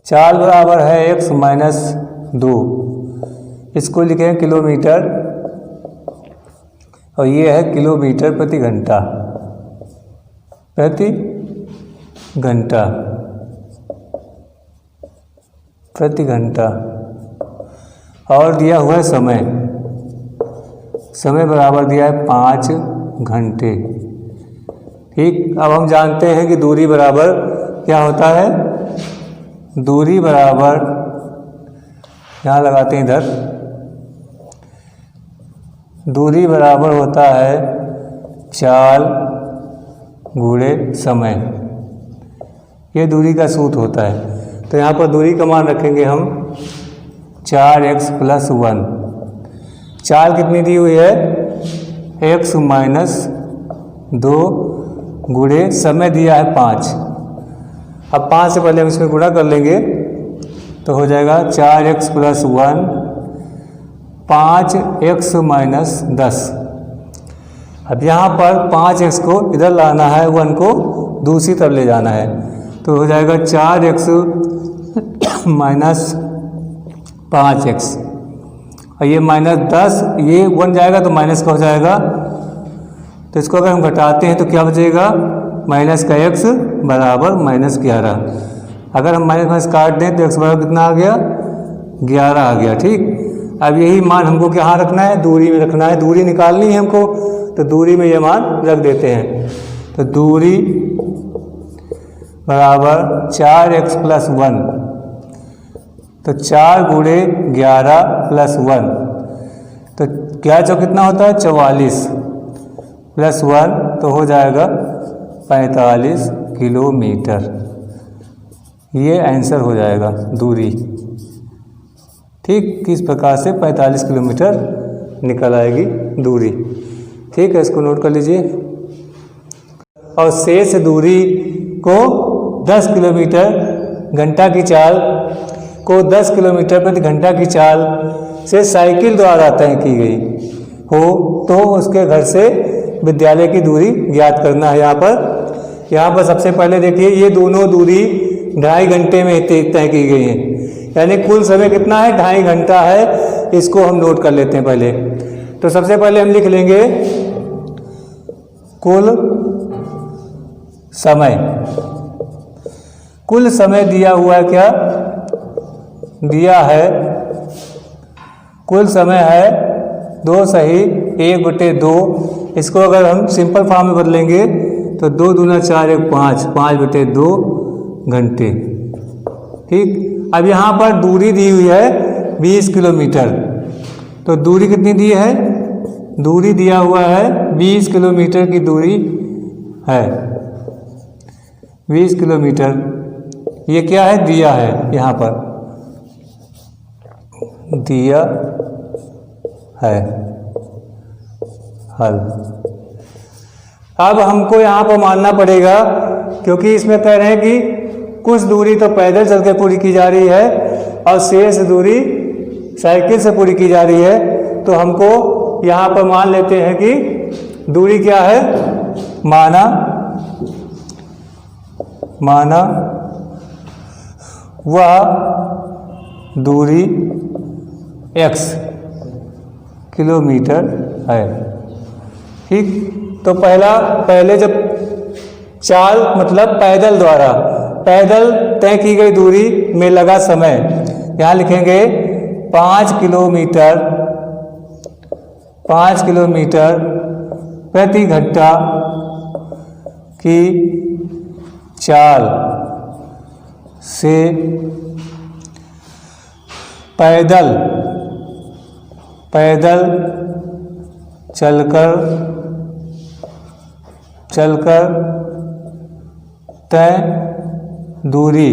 चाल बराबर है x माइनस 2, इसको लिखें किलोमीटर और ये है किलोमीटर प्रति घंटा, प्रति घंटा, प्रति घंटा। और दिया हुआ है समय, समय बराबर दिया है 5 घंटे। ठीक, अब हम जानते हैं कि दूरी बराबर क्या होता है। दूरी बराबर, यहाँ लगाते हैं इधर, दूरी बराबर होता है चाल गुणे समय, ये दूरी का सूत्र होता है। तो यहाँ पर दूरी का मान रखेंगे हम 4x + 1। चाल कितनी दी हुई है, x माइनस 2 गुणे समय दिया है 5। अब 5 से पहले हम इसमें गुणा कर लेंगे तो हो जाएगा 4x + 1 5x माइनस 10। अब यहाँ पर 5x को इधर लाना है, 1 को दूसरी तरफ ले जाना है, तो हो जाएगा 4x माइनस 5x और ये माइनस 10, ये 1 जाएगा तो माइनस का हो जाएगा, तो इसको अगर हम घटाते हैं तो क्या बचेगा, माइनस का x बराबर -11। अगर हम माइनस काट दें तो x बराबर कितना आ गया, 11 आ गया। ठीक, अब यही मान हमको कहाँ रखना है, दूरी में रखना है। दूरी निकालनी है हमको, तो दूरी में ये मान रख देते हैं। तो दूरी बराबर 4x + 1, तो 4 गुणे 11 + 1, तो 11 चौक कितना होता है 44 + 1, तो हो जाएगा 45 किलोमीटर। ये आंसर हो जाएगा दूरी। ठीक, किस प्रकार से 45 किलोमीटर निकल आएगी दूरी। ठीक है, इसको नोट कर लीजिए। और शेष दूरी को 10 किलोमीटर घंटा की चाल को 10 किलोमीटर प्रति घंटा की चाल से साइकिल द्वारा तय की गई हो तो उसके घर से विद्यालय की दूरी ज्ञात करना है। यहाँ पर सबसे पहले देखिए, ये दोनों दूरी 2.5 घंटे में तय की गई है, यानी कुल समय कितना है, 2.5 घंटा है। इसको हम नोट कर लेते हैं पहले। तो सबसे पहले हम लिख लेंगे कुल समय। कुल समय दिया हुआ है, क्या दिया है, कुल समय है 2 सही 1/2। इसको अगर हम सिंपल फॉर्म में बदलेंगे तो 2 दूना 4 1 5, 5/2 घंटे। ठीक, अब यहाँ पर दूरी दी हुई है 20 किलोमीटर, तो दूरी कितनी दी है, दूरी दिया हुआ है 20 किलोमीटर की दूरी है, 20 किलोमीटर। ये क्या है, दिया है, यहाँ पर दिया है। हल। अब हमको यहाँ पर मानना पड़ेगा, क्योंकि इसमें कह रहे हैं कि कुछ दूरी तो पैदल चल के पूरी की जा रही है और शेष दूरी साइकिल से पूरी की जा रही है, तो हमको यहाँ पर मान लेते हैं कि दूरी क्या है, माना वह दूरी x किलोमीटर है। ठीक, तो पहले जब चाल मतलब पैदल द्वारा, पैदल तय की गई दूरी में लगा समय, यहाँ लिखेंगे 5 किलोमीटर प्रति घंटा की चाल से पैदल चलकर तय दूरी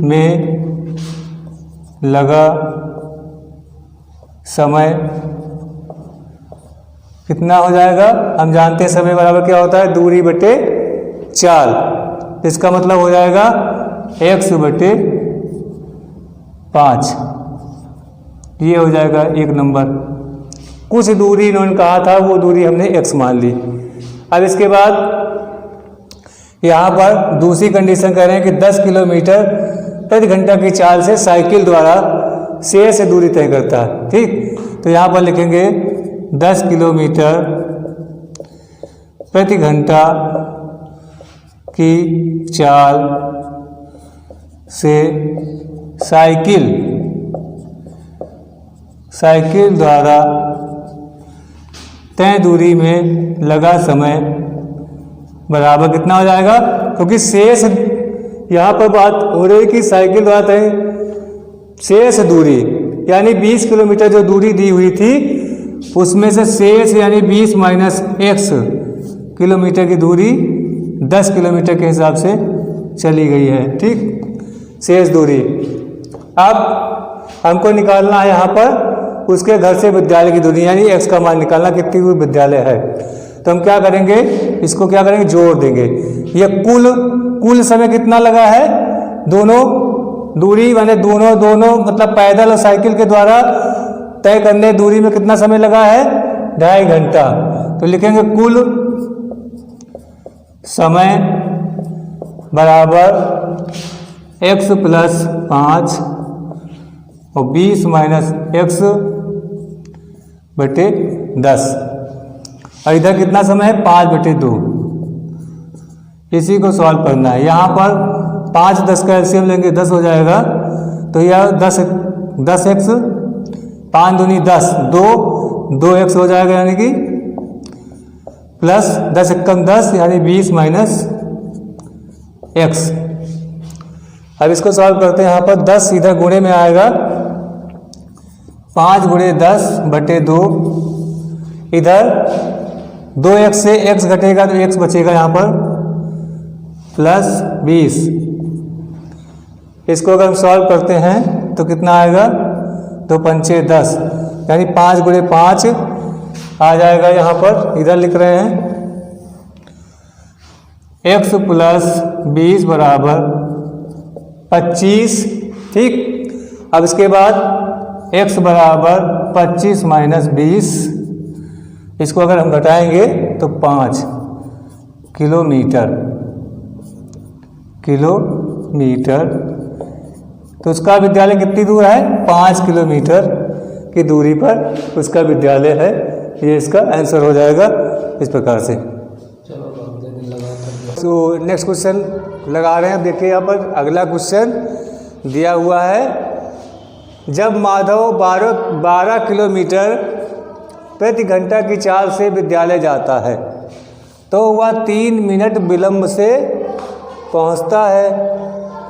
में लगा समय कितना हो जाएगा, हम जानते हैं समय बराबर क्या होता है, दूरी बटे चाल। इसका मतलब हो जाएगा x/5। ये हो जाएगा 1 नंबर। कुछ दूरी इन्होंने कहा था, वो दूरी हमने x मान ली। अब इसके बाद यहाँ पर दूसरी कंडीशन कह रहे हैं कि 10 किलोमीटर प्रति घंटा की चाल से साइकिल द्वारा शेष दूरी तय करता है। ठीक, तो यहाँ पर लिखेंगे 10 किलोमीटर प्रति घंटा की चाल से साइकिल द्वारा तय दूरी में लगा समय बराबर कितना हो जाएगा, क्योंकि शेष यहाँ पर बात हो रही है कि साइकिल द्वारा तय शेष दूरी यानी 20 किलोमीटर जो दूरी दी हुई थी उसमें से शेष यानी 20 माइनस x किलोमीटर की दूरी 10 किलोमीटर के हिसाब से चली गई है। ठीक, शेष दूरी। अब हमको निकालना है यहाँ पर उसके घर से विद्यालय की दूरी यानी x का मान निकालना, कितनी दूर विद्यालय है। तो हम क्या करेंगे, इसको क्या करेंगे, जोड़ देंगे। ये कुल समय कितना लगा है, दोनों दूरी माने दोनों मतलब पैदल और साइकिल के द्वारा तय करने दूरी में कितना समय लगा है, 2.5 घंटा। तो लिखेंगे कुल समय बराबर x प्लस 5 और 20 माइनस x बटे 10। और इधर कितना समय है, 5/2। इसी को सॉल्व करना है। यहाँ पर 5 10 का एलसीएम लेंगे 10 हो जाएगा। तो यह 10x 5 दूनी 10 2x हो जाएगा यानी कि प्लस 10 एकम 10 यानी 20 माइनस x। अब इसको सॉल्व करते हैं। यहाँ पर 10 इधर गुणे में आएगा, 5 गुणे 10/2। इधर 2x से x घटेगा तो x बचेगा यहाँ पर प्लस 20। इसको अगर हम सॉल्व करते हैं तो कितना आएगा, 2 पंचे 10 यानी 5 गुणे 5 आ जाएगा। यहाँ पर इधर लिख रहे हैं x प्लस 20 बराबर 25। ठीक, अब इसके बाद x बराबर 25 माइनस 20, इसको अगर हम घटाएंगे तो 5 किलोमीटर। तो उसका विद्यालय कितनी दूर है, 5 किलोमीटर की दूरी पर उसका विद्यालय है। ये इसका आंसर हो जाएगा इस प्रकार से। तो नेक्स्ट क्वेश्चन लगा रहे हैं। देखिए यहाँ पर अगला क्वेश्चन दिया हुआ है, जब माधव 12 किलोमीटर प्रति घंटा की चाल से विद्यालय जाता है तो वह 3 मिनट विलंब से पहुंचता है,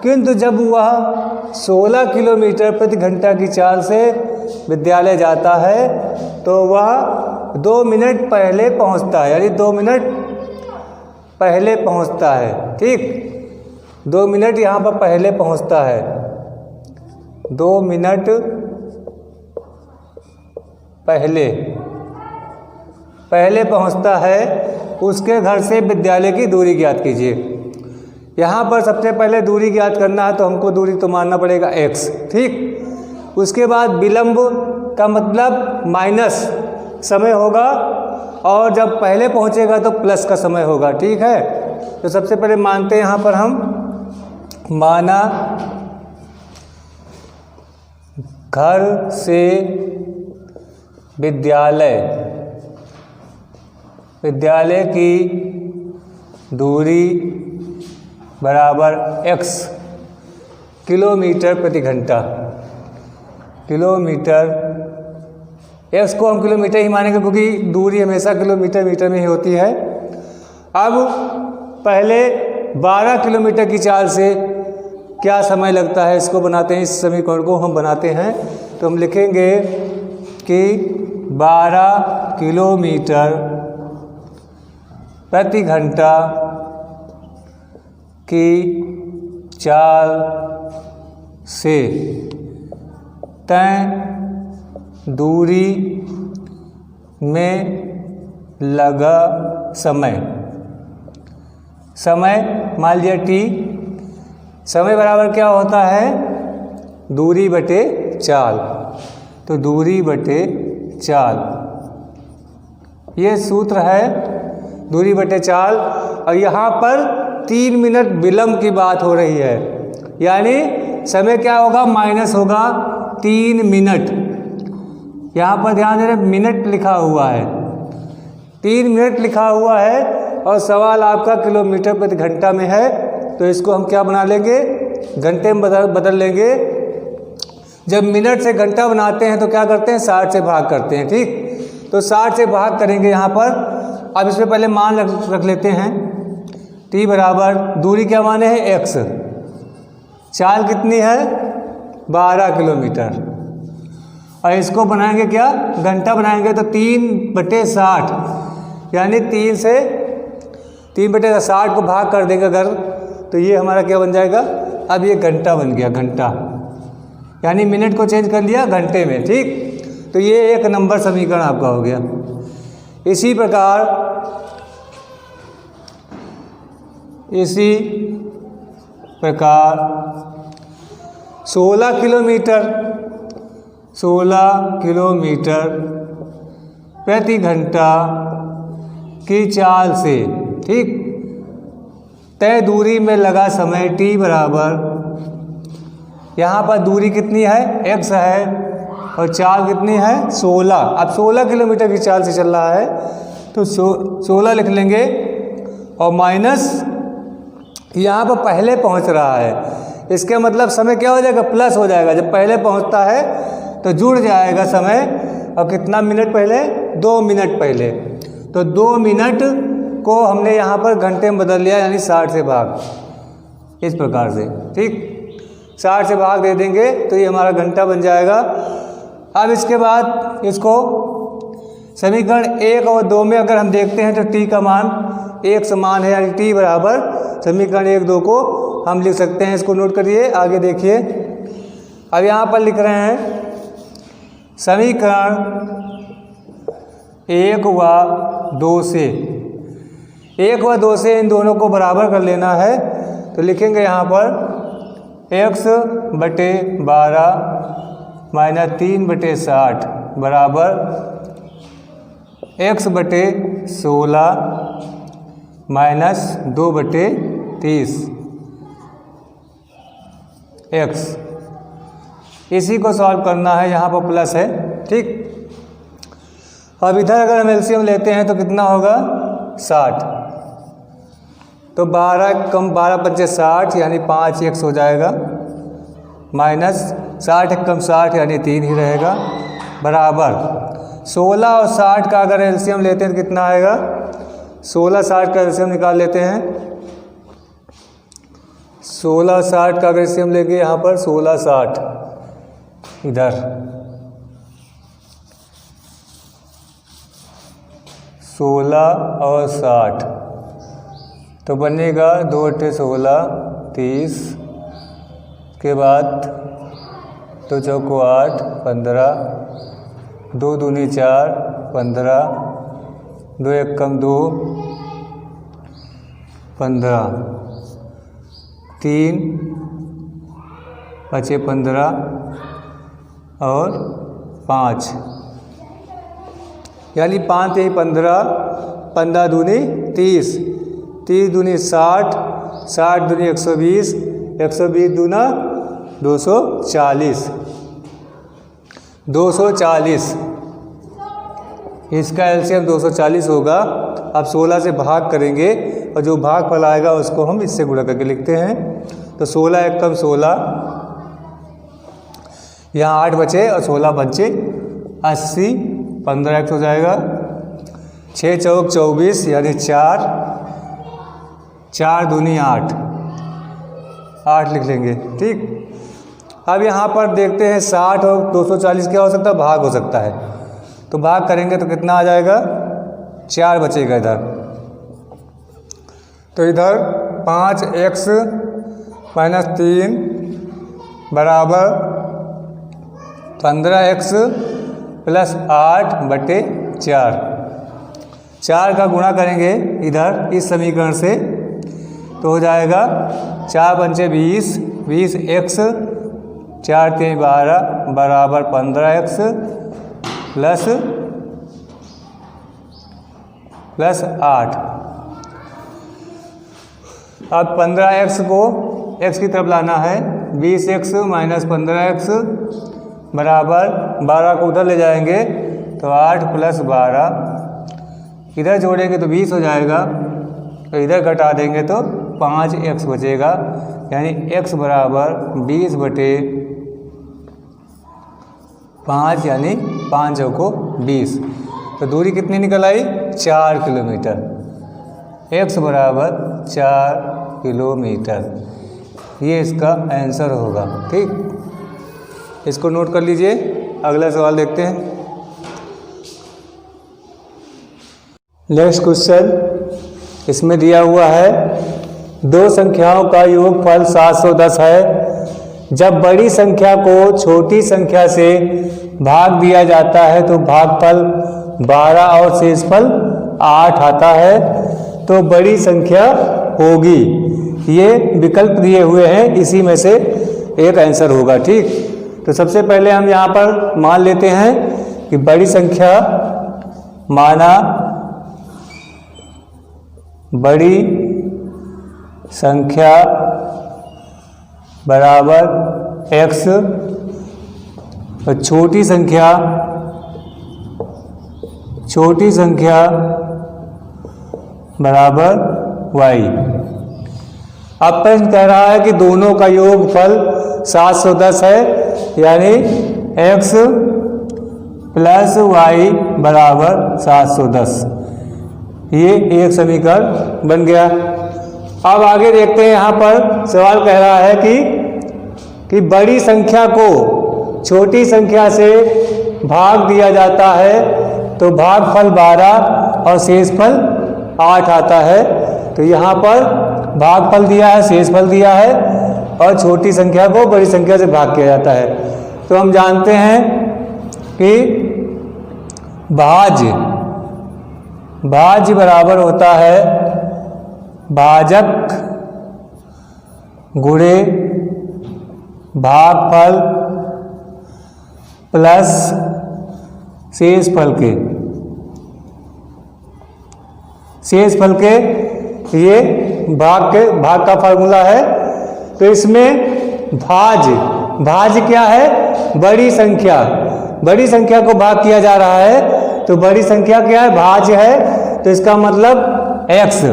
किंतु जब वह 16 किलोमीटर प्रति घंटा की चाल से विद्यालय जाता है तो वह 2 मिनट पहले पहुंचता है, यानी 2 मिनट पहले पहुंचता है। ठीक, 2 मिनट यहाँ पर पहले पहुंचता है, 2 मिनट पहले पहुंचता है। उसके घर से विद्यालय की दूरी ज्ञात कीजिए। यहाँ पर सबसे पहले दूरी ज्ञात करना है तो हमको दूरी तो मानना पड़ेगा x। ठीक, उसके बाद विलंब का मतलब माइनस समय होगा और जब पहले पहुँचेगा तो प्लस का समय होगा। ठीक है, तो सबसे पहले मानते हैं यहाँ पर हम, माना घर से विद्यालय की दूरी बराबर x किलोमीटर प्रति घंटा। x को हम किलोमीटर ही मानेंगे क्योंकि दूरी हमेशा किलोमीटर मीटर में ही होती है। अब पहले 12 किलोमीटर की चाल से क्या समय लगता है इसको बनाते हैं, इस समीकरण को हम बनाते हैं। तो हम लिखेंगे कि 12 किलोमीटर प्रति घंटा की चाल से तय दूरी में लगा समय मान लिया t। समय बराबर क्या होता है, दूरी बटे चाल। तो दूरी बटे चाल ये सूत्र है, दूरी बटे चाल। और यहाँ पर 3 मिनट विलंब की बात हो रही है, यानी समय क्या होगा, माइनस होगा 3 मिनट। यहाँ पर ध्यान देना मिनट लिखा हुआ है, 3 मिनट लिखा हुआ है और सवाल आपका किलोमीटर प्रति घंटा में है, तो इसको हम क्या बना लेंगे, घंटे में बदल लेंगे। जब मिनट से घंटा बनाते हैं तो क्या करते हैं, 60 से भाग करते हैं, ठीक। तो 60 से भाग करेंगे यहाँ पर। अब इसमें पहले मान रख लेते हैं, t बराबर दूरी क्या माने है x, चाल कितनी है 12 किलोमीटर, और इसको बनाएंगे क्या, घंटा बनाएंगे, तो 3/60 यानी 3/60 को भाग कर देंगे अगर, तो ये हमारा क्या बन जाएगा, अब ये घंटा बन गया, घंटा, यानी मिनट को चेंज कर लिया घंटे में, ठीक। तो ये 1 नंबर समीकरण आपका हो गया। इसी प्रकार 16 किलोमीटर प्रति घंटा की चाल से, ठीक, तय दूरी में लगा समय t बराबर, यहाँ पर दूरी कितनी है x है और चाल कितनी है 16। अब 16 किलोमीटर की चाल से चल रहा है तो 16 लिख लेंगे और माइनस यहाँ पर पहले पहुँच रहा है, इसका मतलब समय क्या हो जाएगा, प्लस हो जाएगा। जब पहले पहुँचता है तो जुड़ जाएगा समय, और कितना मिनट पहले, 2 मिनट पहले, तो 2 मिनट को हमने यहाँ पर घंटे में बदल लिया, यानी 60 से भाग, इस प्रकार से, ठीक। 60 से भाग दे देंगे तो ये हमारा घंटा बन जाएगा। अब इसके बाद इसको समीकरण 1 और 2 में अगर हम देखते हैं तो t का मान 1 समान है, यानी t बराबर समीकरण 1, 2 को हम लिख सकते हैं। इसको नोट करिए, आगे देखिए। अब यहाँ पर लिख रहे हैं समीकरण 1 व 2 से, 1 व 2 से इन दोनों को बराबर कर लेना है, तो लिखेंगे यहाँ पर x/12 माइनस 3/60 बराबर x/16 माइनस 2/30 x। इसी को सॉल्व करना है, यहाँ पर प्लस है, ठीक। अब इधर अगर हम एलसीएम लेते हैं तो कितना होगा 60, तो 12 कम 12 पंचे 60 यानी 5x हो जाएगा, माइनस 60 कम 60 यानी 3 ही रहेगा, बराबर 16 और 60 का अगर एलसीएम लेते हैं तो कितना आएगा, 16 60 का एलसीएम निकाल लेते हैं। 16 60 का अगर एलसीएम लेंगे यहाँ पर 16 60 इधर 16 और 60 तो बनेगा 2 × 16 30 के बाद 2 चौको 8 15 2 दूनी 4 15 2 1 कम 2 15 3 बचे 15 और 5 यानी 5 यही 15 15 दूनी 30 30 दूनी 60 60 दूनी 120 120 दूना 240 240 इसका एलसीएम 240 होगा। अब 16 से भाग करेंगे और जो भागफल आएगा उसको हम इससे गुणा करके लिखते हैं। तो 16 1 कम 16 यहाँ 8 बचे और 16 बचे 80 15 1 हो जाएगा। 6 चौक 24 यानी 4 4 दूनी 8 8 लिख लेंगे, ठीक। अब यहाँ पर देखते हैं 60 और 240 क्या हो सकता है, भाग हो सकता है। तो भाग करेंगे तो कितना आ जाएगा 4 बचेगा इधर। तो इधर 5x - 3 बराबर 15x + 8/4 4 का गुणा करेंगे इधर इस समीकरण से तो हो जाएगा 4 पंचे 20 20x 4 3 12 बराबर 15x + 8। अब 15x को x की तरफ लाना है। 20x माइनस 15x बराबर 12 को उधर ले जाएंगे तो 8 प्लस 12, इधर जोड़ेंगे तो 20 हो जाएगा, तो इधर घटा देंगे तो 5x बचेगा, यानी x बराबर 20 बटे 5 यानी 5 को 20। तो दूरी कितनी निकल आई? 4 किलोमीटर। x बराबर 4 किलोमीटर, ये इसका आंसर होगा। ठीक, इसको नोट कर लीजिए। अगला सवाल देखते हैं। नेक्स्ट क्वेश्चन, इसमें दिया हुआ है दो संख्याओं का योगफल 710 है। जब बड़ी संख्या को छोटी संख्या से भाग दिया जाता है तो भागफल 12 और शेषफल 8 आता है, तो बड़ी संख्या होगी। ये विकल्प दिए हुए हैं, इसी में से एक आंसर होगा। ठीक, तो सबसे पहले हम यहाँ पर मान लेते हैं कि बड़ी संख्या माना बड़ी संख्या बराबर x और छोटी संख्या बराबर y। अब प्रश्न कह रहा है कि दोनों का योगफल 710 है, यानी x प्लस y बराबर 710। ये एक समीकरण बन गया। अब आगे देखते हैं। यहाँ पर सवाल कह रहा है कि बड़ी संख्या को छोटी संख्या से भाग दिया जाता है तो भागफल 12 और शेषफल 8 आता है। तो यहाँ पर भागफल दिया है, शेषफल दिया है और छोटी संख्या को बड़ी संख्या से भाग किया जाता है। तो हम जानते हैं कि भाज्य बराबर होता है भाजक गुणे भागफल प्लस शेषफल के। ये भाग का फार्मूला है। तो इसमें भाज्य क्या है? बड़ी संख्या को भाग किया जा रहा है, तो बड़ी संख्या क्या है? भाज्य है। तो इसका मतलब x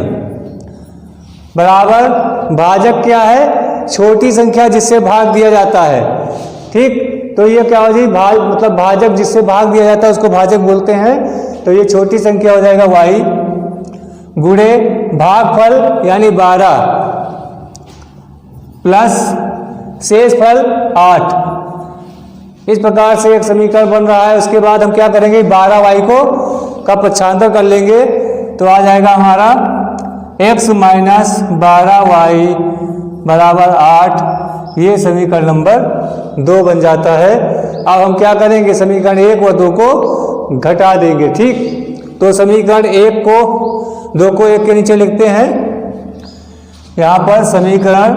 बराबर भाजक क्या है? छोटी संख्या जिससे भाग दिया जाता है। ठीक, तो ये क्या हो जी? मतलब भाजक जिससे भाग दिया जाता है उसको भाजक बोलते हैं। तो ये छोटी संख्या हो जाएगा y गुणे भागफल यानी 12 प्लस शेषफल 8। इस प्रकार से एक समीकरण बन रहा है। उसके बाद हम क्या करेंगे? 12y का पक्षांतर कर लेंगे, तो आ जाएगा हमारा x माइनस 12y बराबर 8। ये समीकरण नंबर 2 बन जाता है। अब हम क्या करेंगे? समीकरण 1 व 2 को घटा देंगे। ठीक, तो समीकरण 1 को 2 को 1 के नीचे लिखते हैं। यहाँ पर समीकरण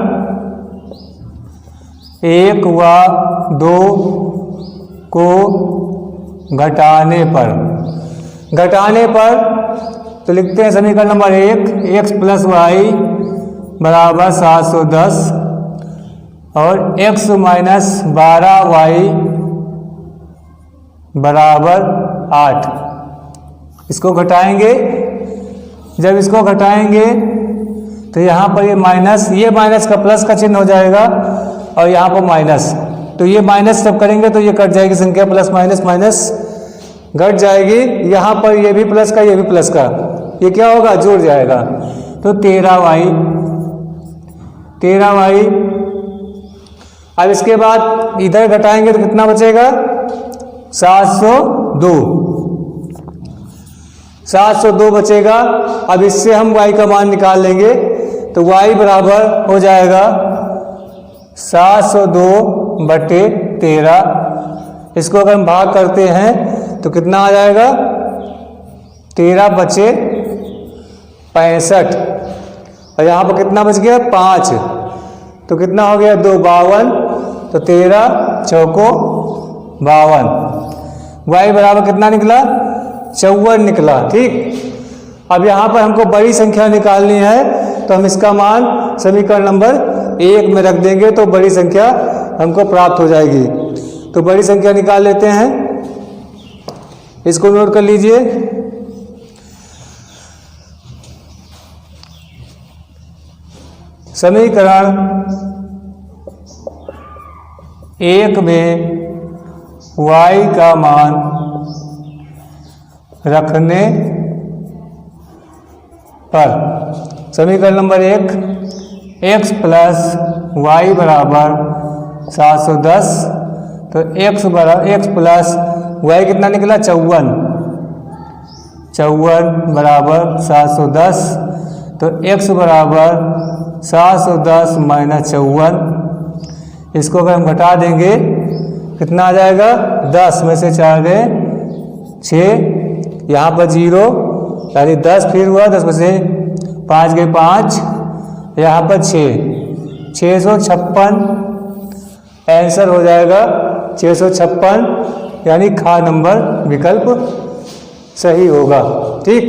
1 व 2 को घटाने पर तो लिखते हैं समीकरण नंबर 1 x प्लस वाई बराबर 710 और x माइनस 12y बराबर 8। इसको घटाएंगे। जब इसको घटाएंगे तो यहाँ पर ये माइनस का प्लस का चिन्ह हो जाएगा और यहाँ पर माइनस। तो ये माइनस जब करेंगे तो ये कट जाएगी संख्या, प्लस माइनस घट जाएगी। यहाँ पर ये भी प्लस का, ये भी प्लस का, ये क्या होगा? जुड़ जाएगा। तो 13y। अब इसके बाद इधर घटाएंगे तो कितना बचेगा? 702 बचेगा। अब इससे हम y का मान निकाल लेंगे, तो y बराबर हो जाएगा 702 बटे 13। इसको अगर हम भाग करते हैं तो कितना आ जाएगा? 13 बचे 65 और यहाँ पर कितना बच गया? 5। तो कितना हो गया? 2 52। तो 13 चौको 52। y बराबर कितना निकला? 54 निकला। ठीक, अब यहाँ पर हमको बड़ी संख्या निकालनी है तो हम इसका मान समीकरण नंबर 1 में रख देंगे तो बड़ी संख्या हमको प्राप्त हो जाएगी। तो बड़ी संख्या निकाल लेते हैं, इसको नोट कर लीजिए। समीकरण 1 में y का मान रखने पर समीकरण नंबर 1 x प्लस वाई बराबर 710, तो x प्लस वाई कितना निकला 54 बराबर 710, तो x बराबर 710 माइनस 54, इसको अगर हम घटा देंगे कितना आ जाएगा, 10 में से 4 गए 6, यहाँ पर 0 यानी 10 फिर हुआ, 10 में से 5 गए 5, यहाँ पर 656 आंसर हो जाएगा 656, यानी खा नंबर विकल्प सही होगा। ठीक,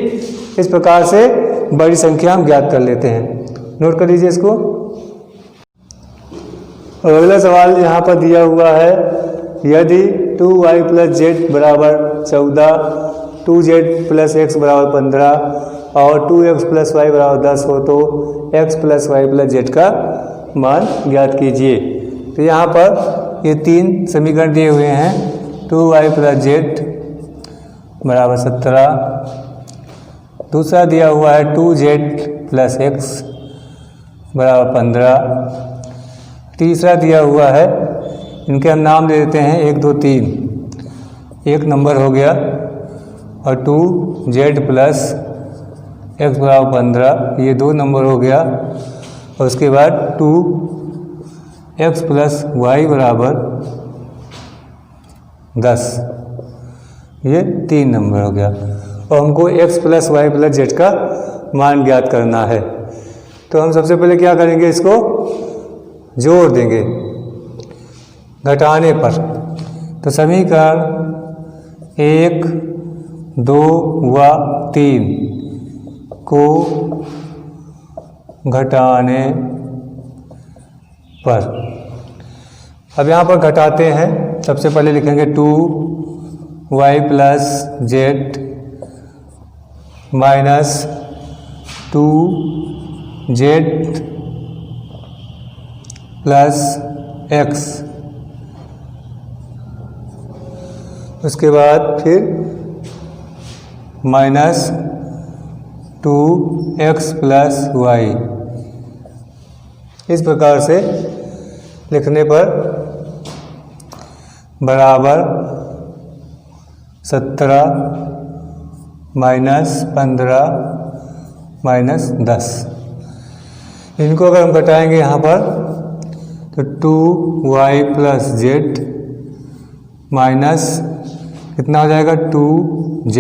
इस प्रकार से बड़ी संख्या हम ज्ञात कर लेते हैं। नोट कर लीजिए इसको। और अगला सवाल यहाँ पर दिया हुआ है, यदि 2y प्लस जेड बराबर 14, 2z प्लस एक्स बराबर 15 और 2x प्लस वाई बराबर 10 हो तो x plus y plus z का मान ज्ञात कीजिए। तो यहाँ पर ये 3 समीकरण दिए हुए हैं, 2y प्लस जेड बराबर 17, दूसरा दिया हुआ है 2z प्लस एक्स बराबर 15, तीसरा दिया हुआ है, इनके हम नाम दे देते हैं 1 2 3, 1 नंबर हो गया, और 2z प्लस एक्स बराबर 15 ये 2 नंबर हो गया, और उसके बाद 2x प्लस वाई बराबर 10 ये 3 नंबर हो गया, और हमको x plus y plus z का मान ज्ञात करना है। तो हम सबसे पहले क्या करेंगे, इसको जोड़ देंगे घटाने पर। तो समीकरण 1 2 व 3 को घटाने पर, अब यहाँ पर घटाते हैं। सबसे पहले लिखेंगे 2y plus z minus 2z plus x, उसके बाद फिर माइनस 2x प्लस वाई। इस प्रकार से लिखने पर बराबर 17 माइनस 15 माइनस 10। इनको अगर हम घटाएंगे यहाँ पर तो 2y प्लस जेड माइनस कितना हो जाएगा 2z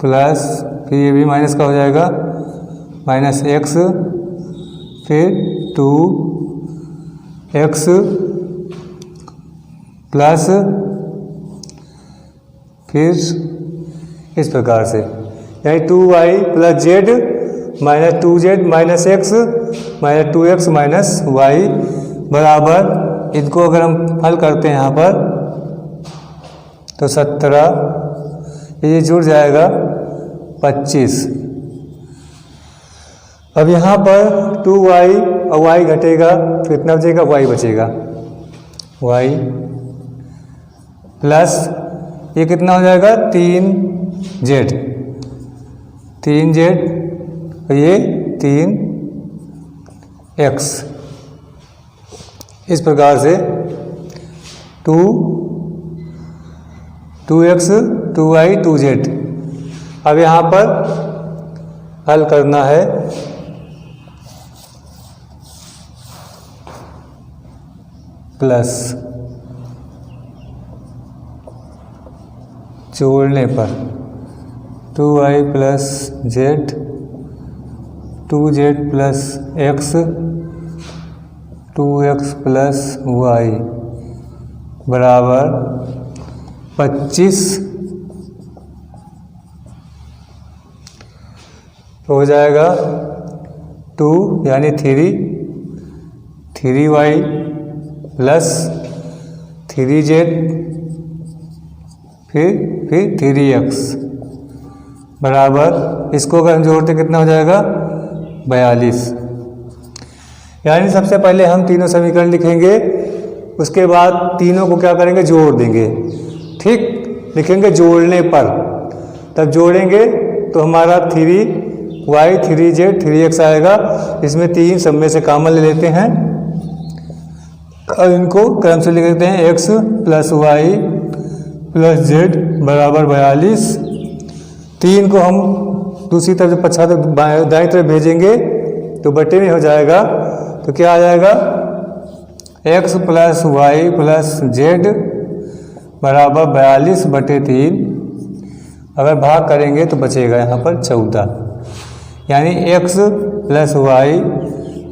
प्लस, फिर ये भी माइनस का हो जाएगा माइनस x, फिर 2x प्लस, फिर इस प्रकार से, यानी 2y plus z minus 2z minus x minus 2x minus y बराबर, इनको अगर हम हल करते हैं यहाँ पर तो 17, ये जुड़ जाएगा 25। अब यहाँ पर 2y और y घटेगा तो कितना बचेगा, y बचेगा, y प्लस ये कितना हो जाएगा 3z, 3z और ये 3x। इस प्रकार से 2x 2y 2z। अब यहाँ पर हल करना है, प्लस जोड़ने पर 2y plus z 2z plus x 2x plus y बराबर 25 हो जाएगा। 2 यानी 3y प्लस 3z फिर 3x बराबर, इसको अगर हम जोड़ते कितना हो जाएगा 42। यानी सबसे पहले हम तीनों समीकरण लिखेंगे, उसके बाद तीनों को क्या करेंगे जोड़ देंगे। ठीक, लिखेंगे जोड़ने पर, तब जोड़ेंगे तो हमारा 3y 3z 3x आएगा। इसमें 3 सब में से कॉमन ले लेते हैं और इनको क्रम से लिख देते हैं x plus y plus z बराबर 42। 3 को हम दूसरी तरफ पछा दाएं तरफ भेजेंगे तो बटे में हो जाएगा, तो क्या आ जाएगा x plus y plus z बराबर 42 बटे 3। अगर भाग करेंगे तो बचेगा यहाँ पर 14, यानी x plus y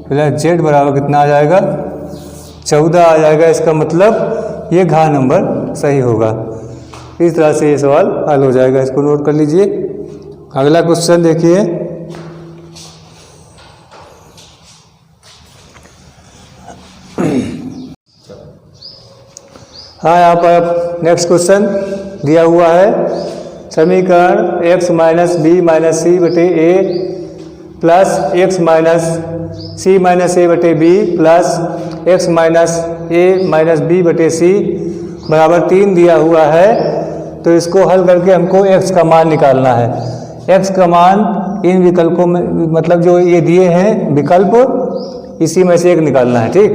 plus z बराबर कितना आ जाएगा 14 आ जाएगा। इसका मतलब ये घ नंबर सही होगा। इस तरह से ये सवाल हल हो जाएगा, इसको नोट कर लीजिए। अगला क्वेश्चन देखिए, हाँ यहाँ पर नेक्स्ट क्वेश्चन दिया हुआ है, समीकरण x माइनस बी माइनस सी बटे ए प्लस एक्स माइनस सी माइनस ए बटे बी प्लस एक्स माइनस ए माइनस बी बटे सी बराबर 3 दिया हुआ है। तो इसको हल करके हमको x का मान निकालना है। x का मान इन विकल्पों में, मतलब जो ये दिए हैं विकल्प, इसी में से एक निकालना है। ठीक,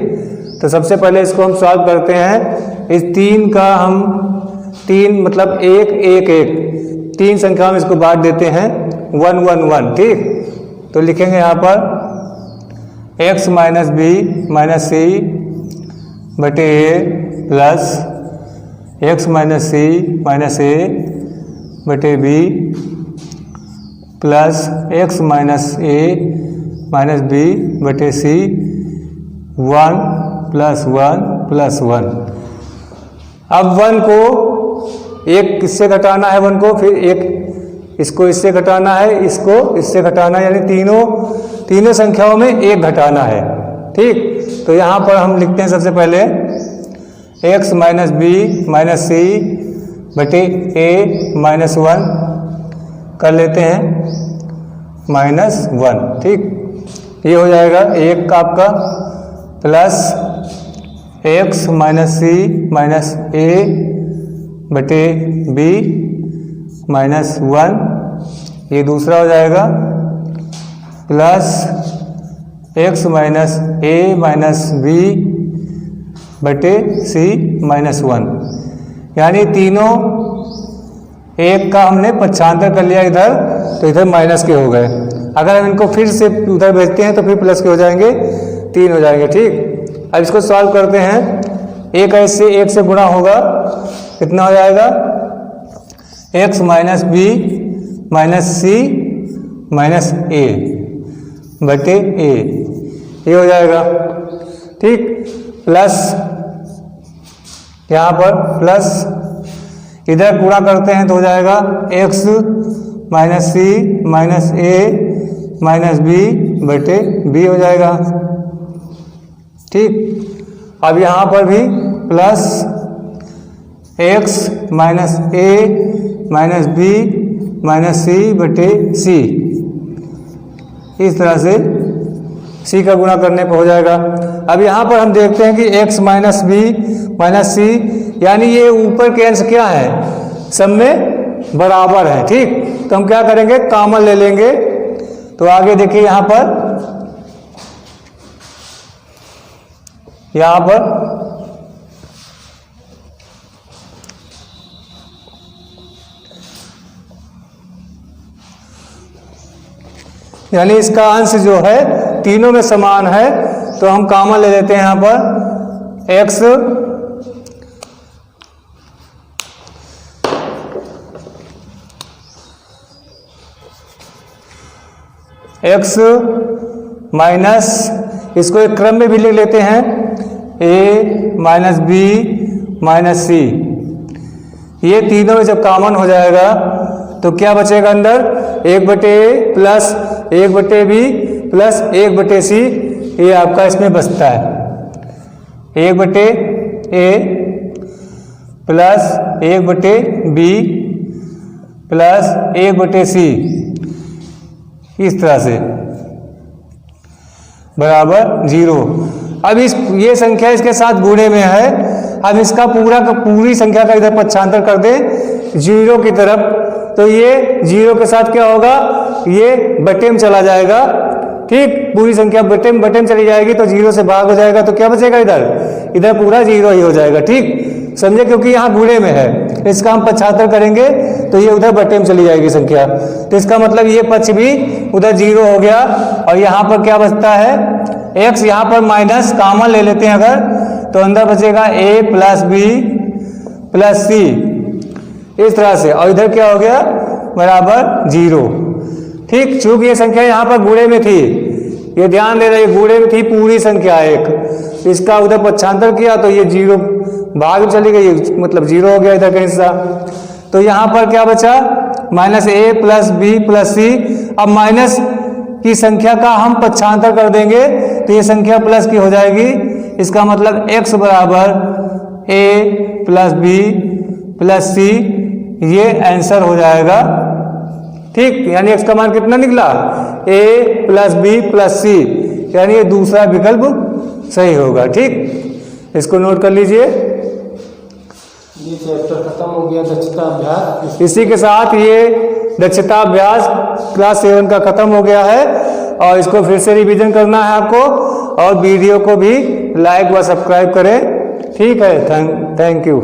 तो सबसे पहले इसको हम सॉल्व करते हैं। इस 3 का हम 3 मतलब 1 1 1 3 संख्या में इसको बांट देते हैं 1 1 1। ठीक, तो लिखेंगे यहाँ पर x माइनस बी माइनस सी बटे ए प्लस एक्स माइनस सी माइनस ए बटे बी प्लस एक्स माइनस ए माइनस बी बटे सी 1 प्लस 1 प्लस 1। अब 1 को एक किससे घटाना है, 1 को फिर एक इसको इससे घटाना है, इसको इससे घटाना है, यानी तीनों संख्याओं में एक घटाना है। ठीक, तो यहाँ पर हम लिखते हैं सबसे पहले x माइनस बी माइनस सी बटे ए माइनस 1 कर लेते हैं माइनस 1। ठीक, ये हो जाएगा एक का आपका प्लस x माइनस सी माइनस ए बटे बी माइनस 1, ये दूसरा हो जाएगा प्लस x माइनस ए माइनस बी बटे सी माइनस 1, यानी तीनों एक का हमने पक्षांतर कर लिया इधर, तो इधर माइनस के हो गए। अगर हम इनको फिर से उधर भेजते हैं तो फिर प्लस के हो जाएंगे, 3 हो जाएंगे। ठीक, अब इसको सॉल्व करते हैं। एक ऐसे एक से गुणा होगा, कितना हो जाएगा x माइनस बी माइनस सी माइनस ए बटे ए, ये हो जाएगा। ठीक, प्लस यहाँ पर प्लस इधर गुणा करते हैं तो हो जाएगा x माइनस सी माइनस ए माइनस बी बटे बी हो जाएगा। ठीक, अब यहाँ पर भी प्लस x माइनस ए माइनस बी माइनस सी बटे सी, इस तरह से सी का गुणा करने पर हो जाएगा। अब यहाँ पर हम देखते हैं कि x माइनस बी माइनस सी, यानी ये ऊपर के अंश क्या है, सब में बराबर है। ठीक, तो हम क्या करेंगे कॉमन ले लेंगे। तो आगे देखिए यहाँ पर यानी इसका अंश जो है तीनों में समान है, तो हम कॉमन ले लेते हैं यहाँ पर x माइनस, इसको एक क्रम में भी लिख लेते हैं a माइनस बी माइनस सी। ये तीनों में जब कॉमन हो जाएगा तो क्या बचेगा अंदर, 1 बटे ए प्लस 1 बटे बी प्लस 1/c ये आपका इसमें बचता है, 1/a plus 1/b plus 1/c इस तरह से बराबर 0। अब ये संख्या इसके साथ गुणे में है। अब इसका पूरी संख्या का इधर पक्षांतर कर दे 0 की तरफ, तो ये 0 के साथ क्या होगा, ये बटे में चला जाएगा। ठीक, पूरी संख्या बटे में चली जाएगी तो 0 से भाग हो जाएगा, तो क्या बचेगा इधर पूरा 0 ही हो जाएगा। ठीक समझे, क्योंकि यहाँ गुणे में है, इसका हम पक्षांतर करेंगे तो ये उधर बटे में चली जाएगी संख्या, तो इसका मतलब ये पक्ष भी उधर 0 हो गया। और यहाँ पर क्या बचता है, x, यहाँ पर माइनस कॉमन ले लेते हैं अगर, तो अंदर बचेगा a plus b plus c इस तरह से, और इधर क्या हो गया बराबर 0। ठीक, चूंकि ये संख्या यहाँ पर गुणे में थी, ये ध्यान दे रहे गुणे में थी पूरी संख्या एक, इसका उधर पक्षांतर किया तो ये 0 भाग में चली गई, मतलब 0 हो गया इधर का हिस्सा। तो यहाँ पर क्या बचा minus a plus b plus c। अब माइनस की संख्या का हम पक्षांतर कर देंगे तो ये संख्या प्लस की हो जाएगी, इसका मतलब x बराबर a plus b plus c ये आंसर हो जाएगा। ठीक, यानी x का मान कितना निकला, a plus b plus c, यानी ये दूसरा विकल्प सही होगा। ठीक, इसको नोट कर लीजिए। ये चैप्टर खत्म हो गया दक्षता अभ्यास। इसी के साथ ये दक्षता अभ्यास क्लास 7 का खत्म हो गया है, और इसको फिर से रिवीजन करना है आपको, और वीडियो को भी लाइक व सब्सक्राइब करें। ठीक है, थैंक यू।